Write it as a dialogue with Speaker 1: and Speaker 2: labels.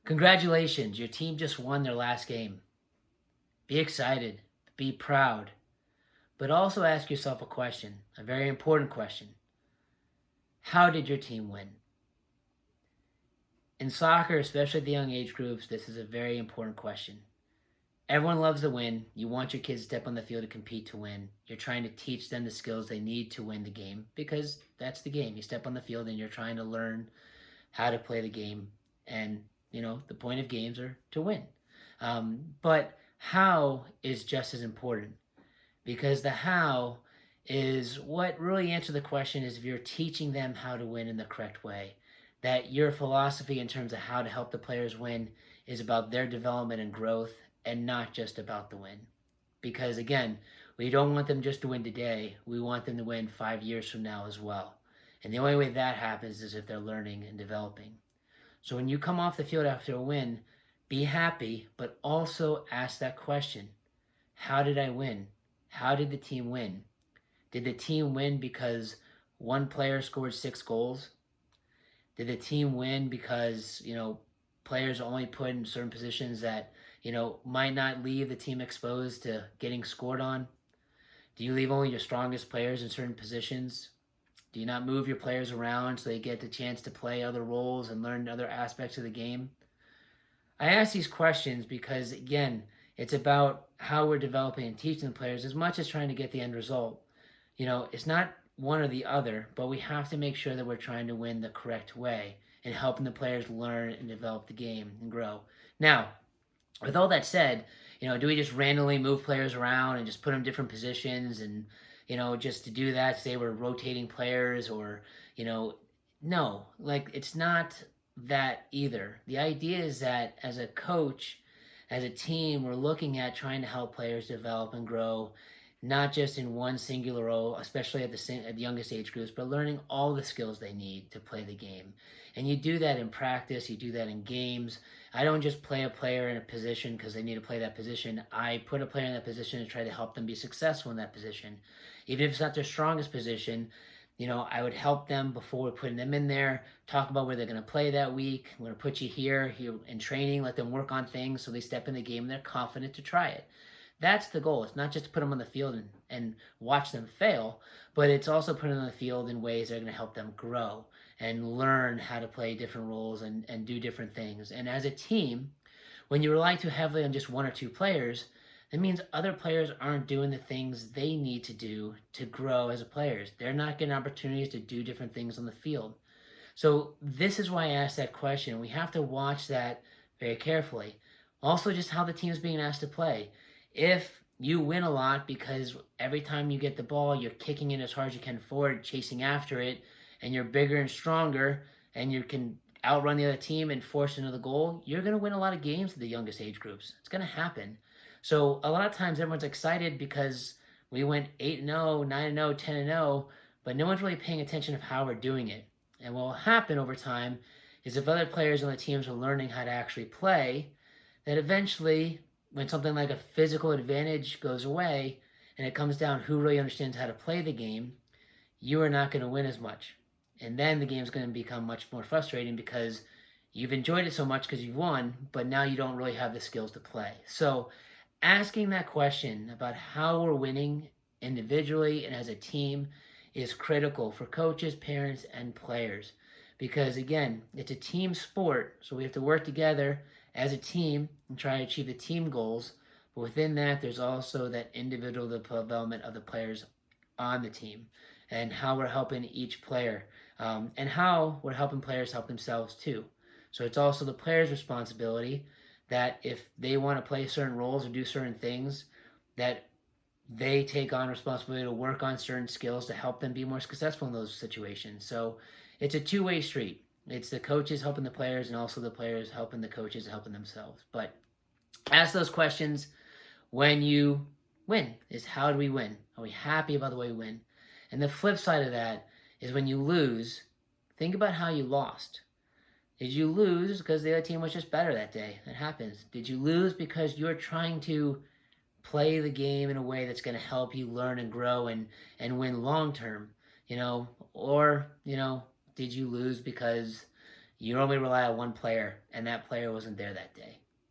Speaker 1: Congratulations, your team just won their last game. Be excited, be proud, but also ask yourself a question, a very important question. How did your team win? In soccer, especially at the young age groups, this is a very important question. Everyone loves to win. You want your kids to step on the field to compete to win. You're trying to teach them the skills they need to win the game because that's the game. You step on the field and you're trying to learn how to play the game. And, the point of games are to win. But how is just as important because the how is what really answers the question is if you're teaching them how to win in the correct way, that your philosophy in terms of how to help the players win is about their development and growth and not just about the win. Because again, we don't want them just to win today. We want them to win 5 years from now as well. And the only way that happens is if they're learning and developing. So when you come off the field after a win, be happy, but also ask that question. How did I win? How did the team win? Did the team win because one player scored 6 goals? Did the team win because, players only put in certain positions that, might not leave the team exposed to getting scored on? Do you leave only your strongest players in certain positions? Do you not move your players around so they get the chance to play other roles and learn other aspects of the game? I ask these questions because, again, it's about how we're developing and teaching the players as much as trying to get the end result. It's not one or the other, but we have to make sure that we're trying to win the correct way and helping the players learn and develop the game and grow. Now, with all that said, do we just randomly move players around and just put them in different positions and, just to do that, say we're rotating players or, no, it's not that either. The idea is that as a coach, as a team, we're looking at trying to help players develop and grow, not just in one singular role, especially at the youngest age groups, but learning all the skills they need to play the game. And you do that in practice, you do that in games. I don't just play a player in a position because they need to play that position. I put a player in that position and try to help them be successful in that position. Even if it's not their strongest position, I would help them before putting them in there, talk about where they're going to play that week. I'm going to put you here in training, let them work on things so they step in the game and they're confident to try it. That's the goal. It's not just to put them on the field and watch them fail, but it's also putting them on the field in ways that are going to help them grow and learn how to play different roles and do different things. And as a team, when you rely too heavily on just one or two players, that means other players aren't doing the things they need to do to grow as players. They're not getting opportunities to do different things on the field. So this is why I asked that question. We have to watch that very carefully. Also, just how the team is being asked to play. If you win a lot because every time you get the ball, you're kicking it as hard as you can forward, chasing after it, and you're bigger and stronger, and you can outrun the other team and force another goal, you're going to win a lot of games at the youngest age groups. It's going to happen. So a lot of times everyone's excited because we went 8-0, 9-0, 10-0, but no one's really paying attention of how we're doing it. And what will happen over time is if other players on the teams are learning how to actually play, that eventually when something like a physical advantage goes away and it comes down who really understands how to play the game, you are not going to win as much. And then the game's going to become much more frustrating because you've enjoyed it so much because you've won, but now you don't really have the skills to play. So asking that question about how we're winning individually and as a team is critical for coaches, parents, and players. Because again, it's a team sport, so we have to work together as a team and try to achieve the team goals. But within that, there's also that individual development of the players on the team and how we're helping each player and how we're helping players help themselves too. So it's also the player's responsibility that if they want to play certain roles or do certain things, that they take on responsibility to work on certain skills to help them be more successful in those situations. So it's a two-way street. It's the coaches helping the players and also the players helping the coaches and helping themselves. But ask those questions when you win is how do we win? Are we happy about the way we win? And the flip side of that is when you lose, think about how you lost. Did you lose because the other team was just better that day? That happens. Did you lose because you're trying to play the game in a way that's going to help you learn and grow and win long term? Or, did you lose because You normally rely on one player, and that player wasn't there that day.